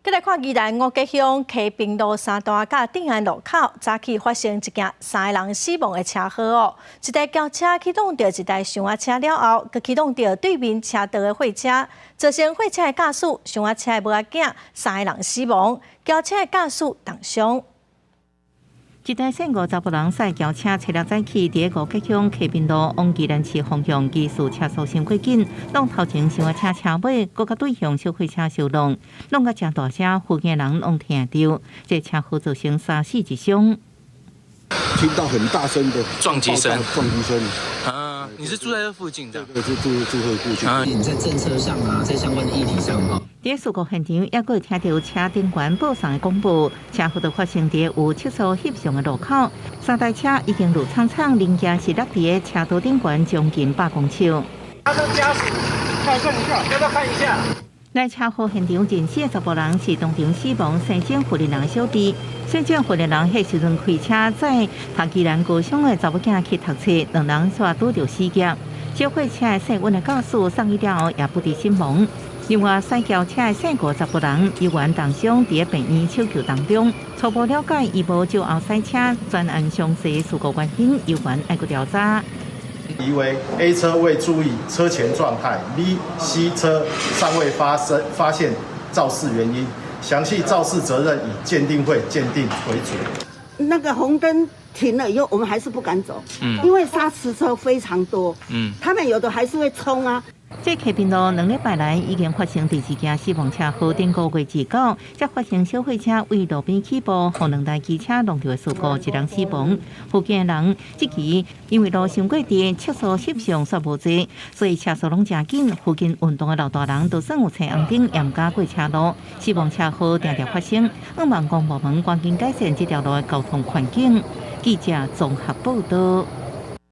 再来看宜兰五吉乡溪平路三大甲定安路口，早起发生一件3个人死亡的车祸哦。一台轿车启动着一台箱仔车了后，佮启动着对面车道的货车，造成货车的驾驶、箱仔车的无仔囝3个人死亡，轿车的驾驶重伤。一台姓吴查甫人驶轿车，车辆早起伫五吉乡溪平路往宜兰市方向，技术车速伤过紧，弄头前箱仔车车尾，佮对向小货车相撞，弄个真大声，附近人拢听到，这车祸造成3死1伤。听到很大声的撞击声，啊！你是住在这附近的？对，是住这附近。你在政策上啊，在相关的议题上哈。伫事故现场，也佫听到车顶悬报上的广播，车祸就发生伫有测速翕相的路口，3台车已经路惨惨，零件是落伫车道顶悬将近100公尺。他的家属，看一下，要不要看一下？来车祸现场认识的查甫人是当场死亡生前护理人的小弟。生前护理人迄时阵开车载读宜兰高雄的查某囝去读册，两人却拄着死劫。小货车的幸运的驾驶送医了后也不治身亡。另外，驶轿车的姓吴查甫人医院重伤，伫病院抢救当中。初步了解，伊无酒后驶车，专案详细事故原因，医院还佫调查。疑为 A 车未注意车前状态 ，B、C 车尚未发现肇事原因，详细肇事责任以鉴定会鉴定为主。那个红灯停了以后，我们还是不敢走，因为砂石车非常多，他们有的还是会冲啊。这溪平路2礼拜来已经发生第2件死亡车祸，顶个月29，才发生小货车为路边起步，互2台机车弄到的事故，1人死亡。附近的人这期因为路上过低，测速翕相煞无济，所以车速拢真紧。附近运动的老大人都算有车红灯严加过车路，死亡车祸常常发生。希望公部门赶紧改善这条路的交通环境。记者综合报道。